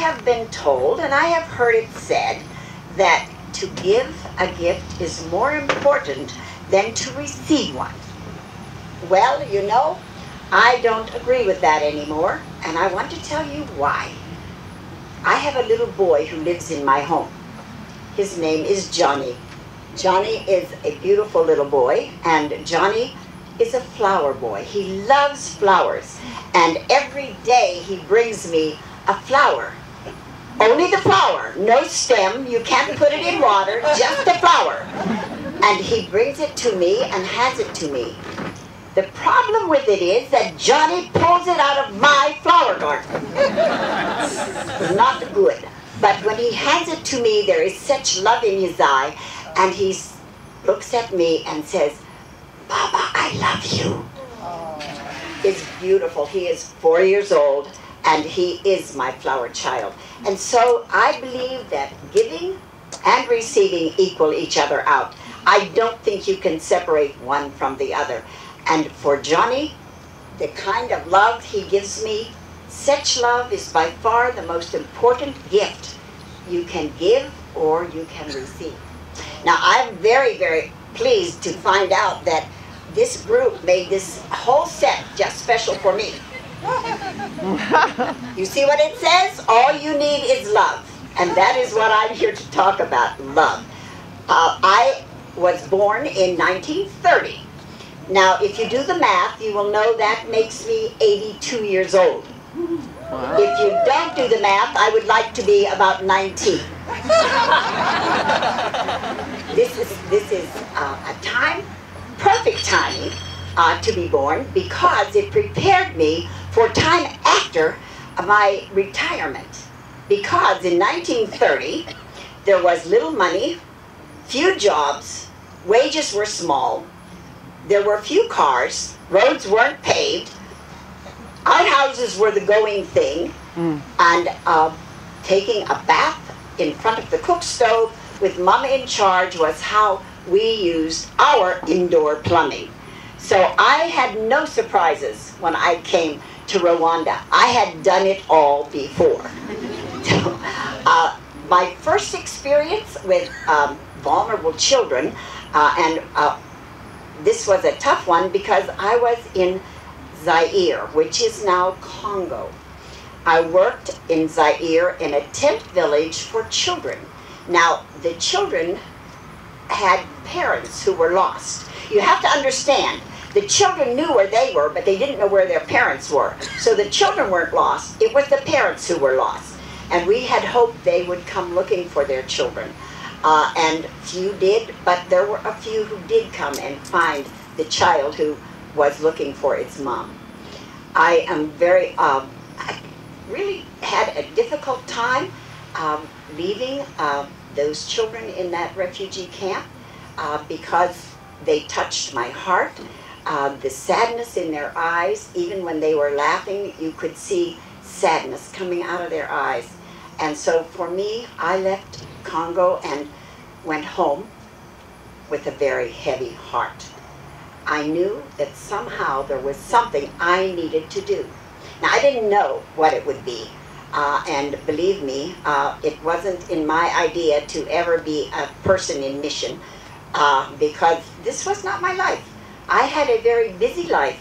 have been told, and I have heard it said, that to give a gift is more important than to receive one. Well, you know, I don't agree with that anymore, and I want to tell you why. I have a little boy who lives in my home. His name is Johnny. Johnny is a beautiful little boy, and Johnny is a flower boy. He loves flowers, and every day he brings me a flower. Only the flower, no stem, you can't put it in water, just the flower. And he brings it to me and hands it to me. The problem with it is that Johnny pulls it out of my flower garden. Not good. But when he hands it to me, there is such love in his eye, and he looks at me and says, "Baba, I love you." It's beautiful. He is 4 years old, and he is my flower child. And so I believe that giving and receiving equal each other out. I don't think you can separate one from the other. And for Johnny, the kind of love he gives me, such love is by far the most important gift you can give or you can receive. Now, I'm very, very pleased to find out that this group made this whole set just special for me. You see what it says? All you need is love. And that is what I'm here to talk about, love. I was born in 1930. Now, if you do the math, you will know that makes me 82 years old. Wow. If you don't do the math, I would like to be about 19. This is a time, perfect timing to be born, because it prepared me for time after my retirement. Because in 1930, there was little money, few jobs, wages were small, there were few cars, roads weren't paved, outhouses were the going thing, and taking a bath in front of the cook stove with Mama in charge was how we used our indoor plumbing. So I had no surprises when I came to Rwanda. I had done it all before. So, my first experience with vulnerable children, this was a tough one because I was in Zaire, which is now Congo. I worked in Zaire in a tent village for children. Now, the children had parents who were lost. You have to understand, the children knew where they were, but they didn't know where their parents were. So the children weren't lost, it was the parents who were lost. And we had hoped they would come looking for their children. And few did, but there were a few who did come and find the child who was looking for its mom. I am very, I really had a difficult time leaving those children in that refugee camp because they touched my heart. The sadness in their eyes, even when they were laughing, you could see sadness coming out of their eyes. And so for me, I left Congo and went home with a very heavy heart. I knew that somehow there was something I needed to do. Now, I didn't know what it would be. And believe me, it wasn't in my idea to ever be a person in mission because this was not my life. I had a very busy life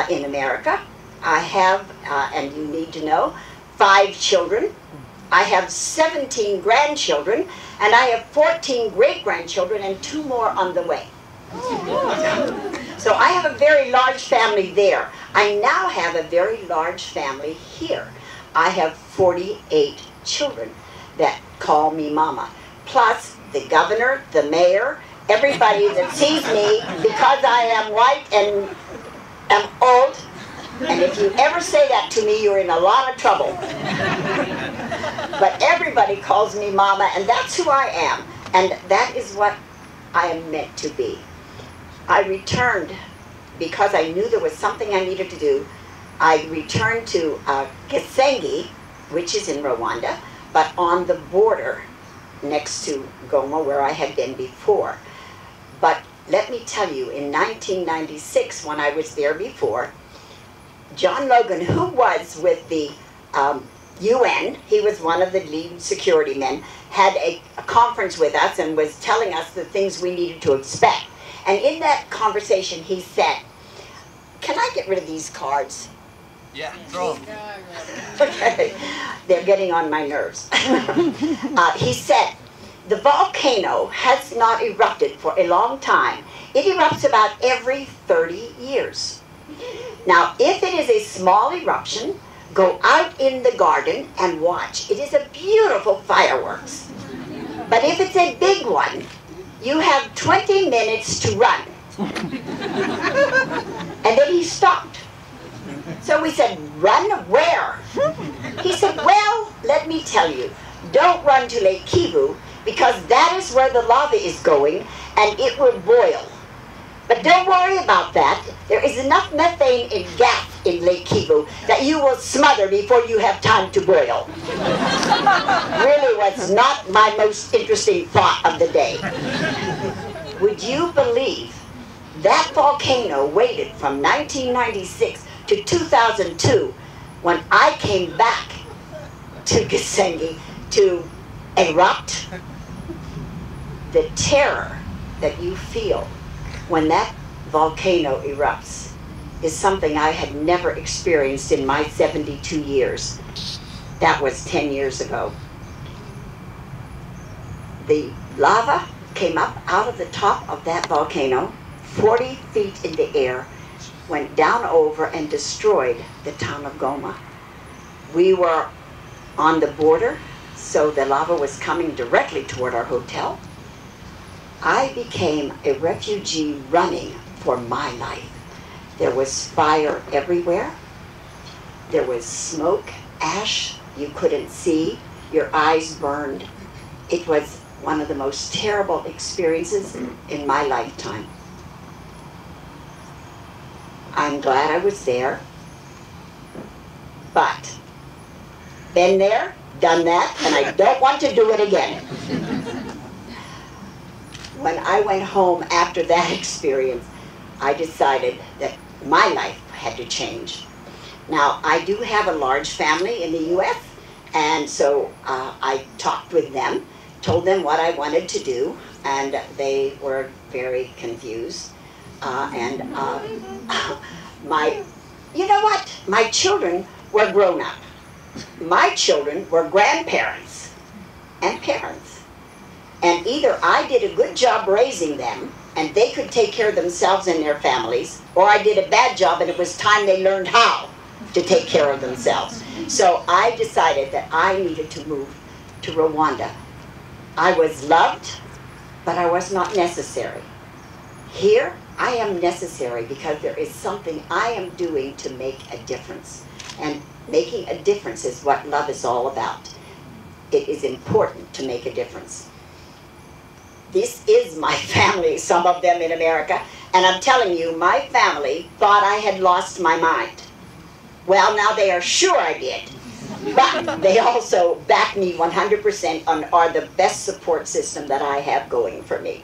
in America. I have, and you need to know, 5 children. I have 17 grandchildren, and I have 14 great-grandchildren and 2 more on the way. So I have a very large family there. I now have a very large family here. I have 48 children that call me mama, plus the governor, the mayor, everybody that sees me because I am white and am old. And if you ever say that to me, you're in a lot of trouble. But everybody calls me mama, and that's who I am. And that is what I am meant to be. I returned because I knew there was something I needed to do. I returned to Gisenyi, which is in Rwanda, but on the border next to Goma, where I had been before. But let me tell you, in 1996, when I was there before, John Logan, who was with the UN, he was one of the lead security men, had a conference with us and was telling us the things we needed to expect. And in that conversation, he said, "Can I get rid of these cards?" Yeah, throw them. Okay, they're getting on my nerves. He said, "The volcano has not erupted for a long time. It erupts about every 30 years. Now, if it is a small eruption, go out in the garden and watch. It is a beautiful fireworks. But if it's a big one, you have 20 minutes to run." And then he stopped. So we said, "Run where?" He said, "Well, let me tell you, don't run to Lake Kivu, because that is where the lava is going, and it will boil. But don't worry about that. There is enough methane and gas in Lake Kivu that you will smother before you have time to boil." Really was not my most interesting thought of the day. Would you believe that volcano waited from 1996 to 2002 when I came back to Gisenyi to erupt? The terror that you feel when that volcano erupts is something I had never experienced in my 72 years. That was 10 years ago. The lava came up out of the top of that volcano, 40 feet in the air, went down over and destroyed the town of Goma. We were on the border, so the lava was coming directly toward our hotel. I became a refugee running for my life. There was fire everywhere. There was smoke, ash you couldn't see. Your eyes burned. It was one of the most terrible experiences in my lifetime. I'm glad I was there, but been there, done that, and I don't want to do it again. When I went home after that experience, I decided that my life had to change. Now, I do have a large family in the U.S., and so I talked with them, told them what I wanted to do, and they were very confused. You know what? My children were grown up. My children were grandparents and parents. And either I did a good job raising them, and they could take care of themselves and their families, or I did a bad job and it was time they learned how to take care of themselves. So I decided that I needed to move to Rwanda. I was loved, but I was not necessary. Here, I am necessary because there is something I am doing to make a difference. And making a difference is what love is all about. It is important to make a difference. This is my family, some of them in America, and I'm telling you, my family thought I had lost my mind. Well, now they are sure I did, but they also back me 100% and are the best support system that I have going for me.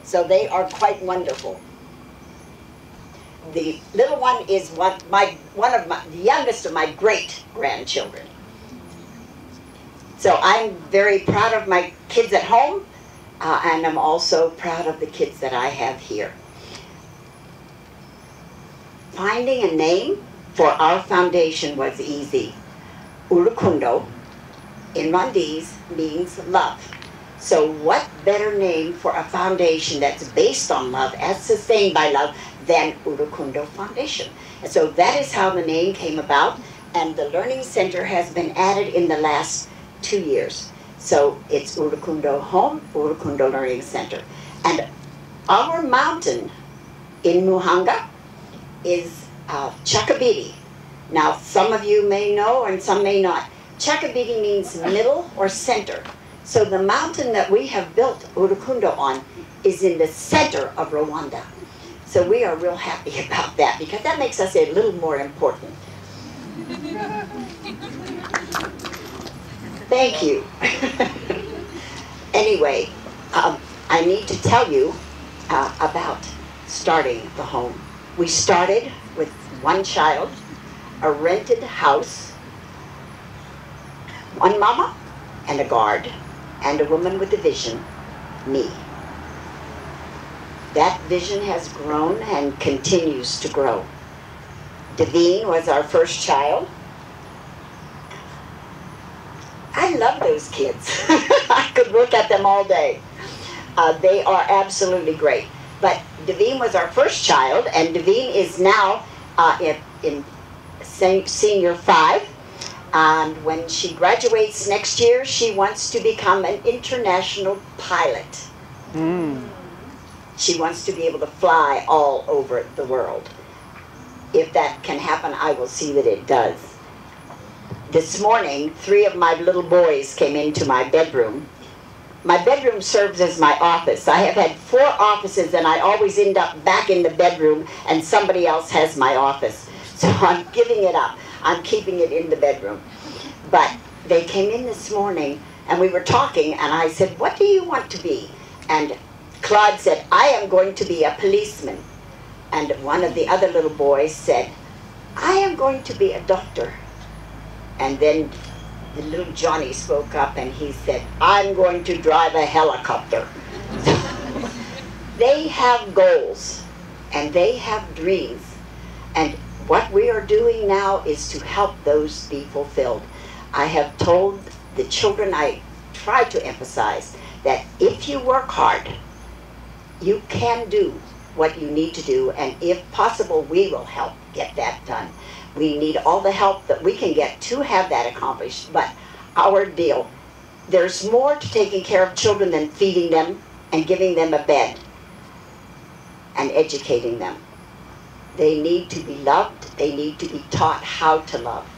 So they are quite wonderful. The little one is the youngest of my great-grandchildren. So I'm very proud of my kids at home, and I'm also proud of the kids that I have here. Finding a name for our foundation was easy. Urukundo in Rwandese means love. So what better name for a foundation that's based on love, as sustained by love, than Urukundo Foundation? And so that is how the name came about, and the Learning Center has been added in the last 2 years. So it's Urukundo Home, Urukundo Learning Center. And our mountain in Muhanga is Chakabidi. Now, some of you may know and some may not. Chakabidi means middle or center. So the mountain that we have built Urukundo on is in the center of Rwanda. So we are real happy about that because that makes us a little more important. Thank you. Anyway, I need to tell you about starting the home. We started with one child, a rented house One mama and a guard and a woman with a vision, me. That vision has grown and continues to grow. Davine was our first child. I love those kids. I could look at them all day. They are absolutely great. But Davine was our first child, and Davine is now in senior 5. And when she graduates next year, she wants to become an international pilot. She wants to be able to fly all over the world. If that can happen, I will see that it does. This morning, 3 of my little boys came into my bedroom. My bedroom serves as my office. I have had 4 offices, and I always end up back in the bedroom, and somebody else has my office. So I'm giving it up. I'm keeping it in the bedroom. But they came in this morning, and we were talking, and I said, what do you want to be? And Claude said, I am going to be a policeman. And one of the other little boys said, I am going to be a doctor. And then the little Johnny spoke up and he said, I'm going to drive a helicopter. They have goals and they have dreams. And what we are doing now is to help those be fulfilled. I have told the children, I try to emphasize that if you work hard, you can do what you need to do, and if possible, we will help get that done. We need all the help that we can get to have that accomplished, but our deal, there's more to taking care of children than feeding them and giving them a bed and educating them. They need to be loved, they need to be taught how to love.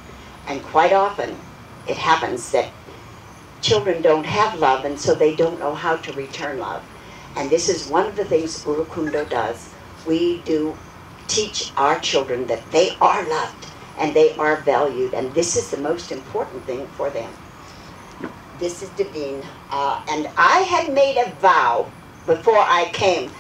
And quite often, it happens that children don't have love, and so they don't know how to return love. And this is one of the things Urukundo does. We do teach our children that they are loved and they are valued, and this is the most important thing for them. This is Davine, and I had made a vow before I came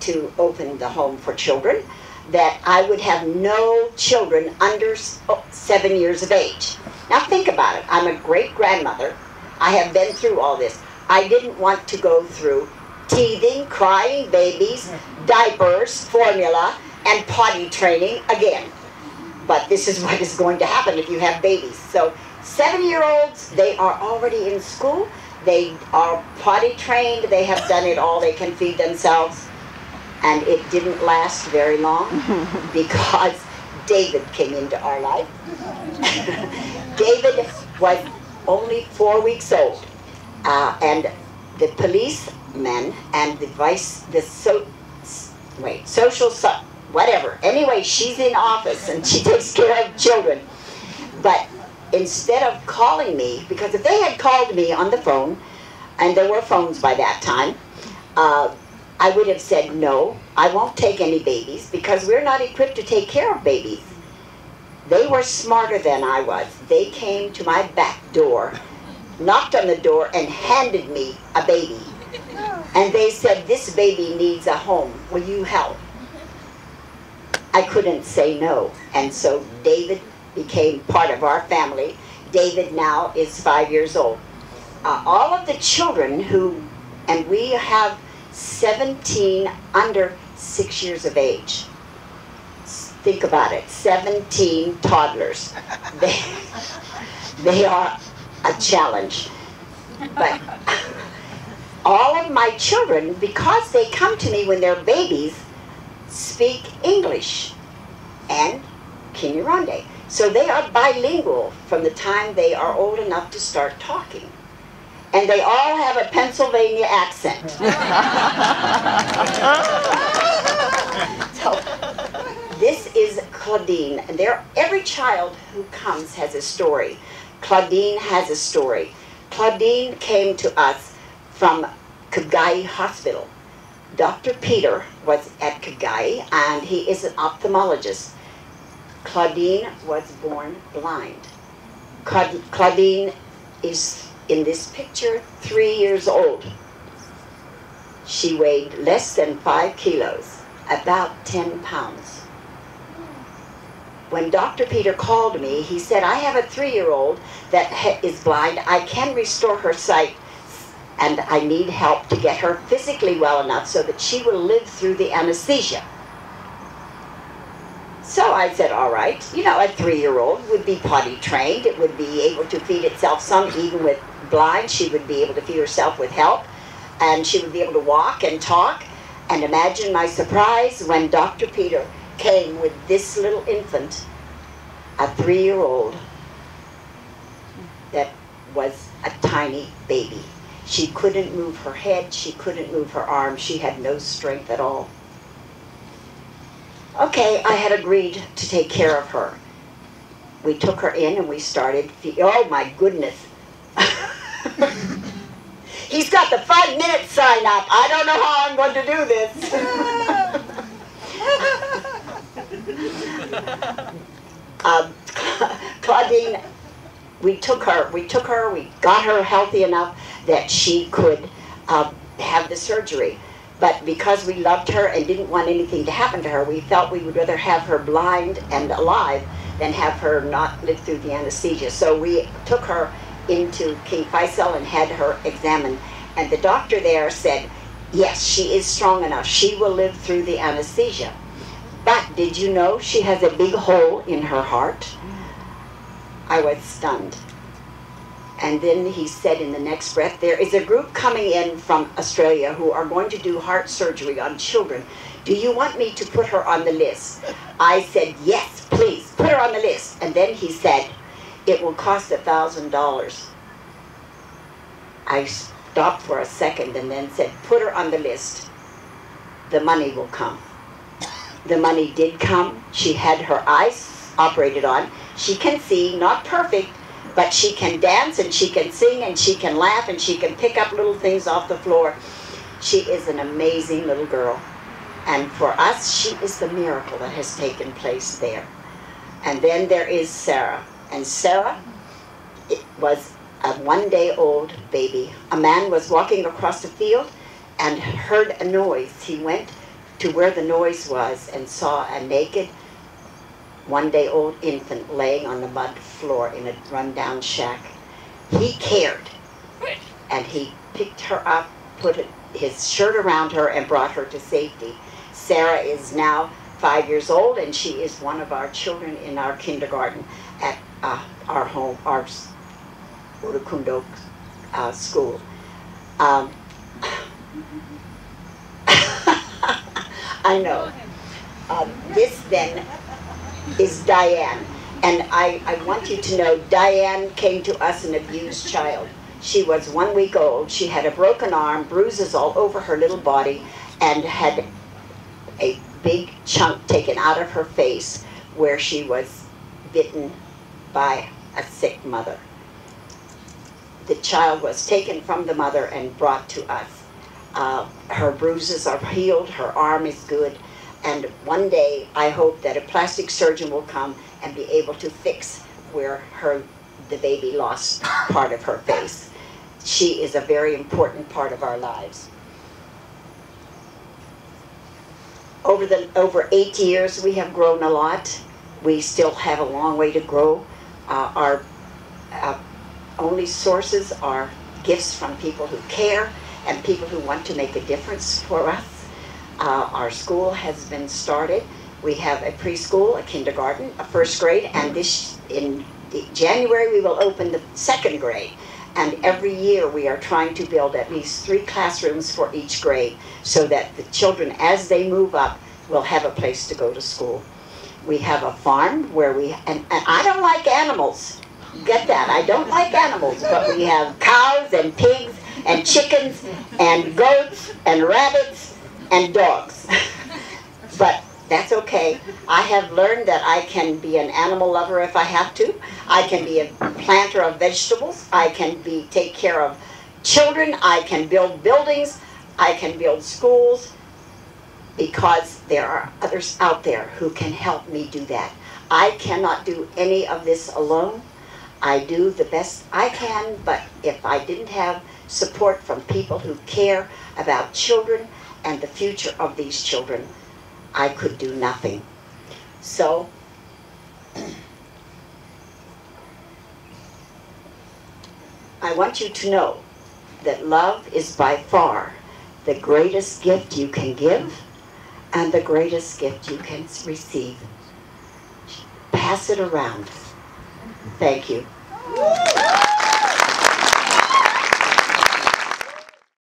to open the home for children that I would have no children under 7 years of age. Now think about it. I'm a great-grandmother. I have been through all this. I didn't want to go through teething, crying babies, diapers, formula, and potty training again. But this is what is going to happen if you have babies. So 7-year-olds, they are already in school. They are potty trained. They have done it all. They can feed themselves. And it didn't last very long because David came into our life. David was only 4 weeks old. And the policeman and whatever. Anyway, she's in office and she takes care of children. But instead of calling me, because if they had called me on the phone, and there were phones by that time, I would have said, no, I won't take any babies because we're not equipped to take care of babies. They were smarter than I was. They came to my back door, knocked on the door, and handed me a baby. And they said, this baby needs a home. Will you help? I couldn't say no. And so David became part of our family. David now is 5 years old. All of the children and we have 17 under 6 years of age. Think about it, 17 toddlers. They are a challenge. But all of my children, because they come to me when they're babies, speak English and Kinyarwanda. So they are bilingual from the time they are old enough to start talking. And they all have a Pennsylvania accent. So, this is Claudine. And every child who comes has a story. Claudine has a story. Claudine came to us from Kibgai Hospital. Dr. Peter was at Kibgai, and he is an ophthalmologist. Claudine was born blind. Claudine is, in this picture, 3 years old. She weighed less than 5 kilos, about 10 pounds. when Dr. Peter called me, he said, I have a 3-year-old that is blind. I can restore her sight, and I need help to get her physically well enough so that she will live through the anesthesia. So I said, all right, you know, a 3-year-old would be potty trained. It would be able to feed itself some, even with blind. She would be able to feed herself with help, and she would be able to walk and talk. And imagine my surprise when Dr. Peter came with this little infant, a 3-year-old that was a tiny baby. She couldn't move her head, she couldn't move her arms, she had no strength at all. Okay, I had agreed to take care of her. We took her in and we started, oh my goodness. He's got the 5-minute sign up. I don't know how I'm going to do this. Claudine, we got her healthy enough that she could have the surgery. But because we loved her and didn't want anything to happen to her, we felt we would rather have her blind and alive than have her not live through the anesthesia. So we took her into King Faisal and had her examined. And the doctor there said, yes, she is strong enough. She will live through the anesthesia. But did you know she has a big hole in her heart? I was stunned. And then he said in the next breath, there is a group coming in from Australia who are going to do heart surgery on children. Do you want me to put her on the list? I said, yes, please, put her on the list. And then he said, it will cost $1,000. I stopped for a second and then said, put her on the list. The money will come. The money did come. She had her eyes operated on. She can see, not perfect, but she can dance and she can sing and she can laugh and she can pick up little things off the floor. She is an amazing little girl. And for us, she is the miracle that has taken place there. And then there is Sarah. And Sarah, it was a 1-day-old baby. A man was walking across the field and heard a noise. He went to where the noise was and saw a naked 1-day-old infant laying on the mud floor in a run-down shack. He cared, and he picked her up, put his shirt around her, and brought her to safety. Sarah is now 5 years old, and she is one of our children in our kindergarten at our home, our Urukundo school. I know. This then is Diane. And I want you to know, Diane came to us an abused child. She was 1 week old. She had a broken arm, bruises all over her little body, and had a big chunk taken out of her face where she was bitten by a sick mother. The child was taken from the mother and brought to us. Her bruises are healed, her arm is good, and one day I hope that a plastic surgeon will come and be able to fix where the baby lost part of her face. She is a very important part of our lives. Over 8 years, we have grown a lot. We still have a long way to grow. Our only sources are gifts from people who care and people who want to make a difference for us. Our school has been started. We have a preschool, a kindergarten, a first grade, and in January we will open the second grade. And every year we are trying to build at least 3 classrooms for each grade so that the children, as they move up, will have a place to go to school. We have a farm where and I don't like animals. Get that? I don't like animals, but we have cows and pigs and chickens and goats and rabbits and dogs. But that's okay. I have learned that I can be an animal lover if I have to. I can be a planter of vegetables. I can take care of children. I can build buildings. I can build schools, because there are others out there who can help me do that. I cannot do any of this alone. I do the best I can, but if I didn't have support from people who care about children and the future of these children, I could do nothing. So I want you to know that love is by far the greatest gift you can give and the greatest gift you can receive. Pass it around. Thank you.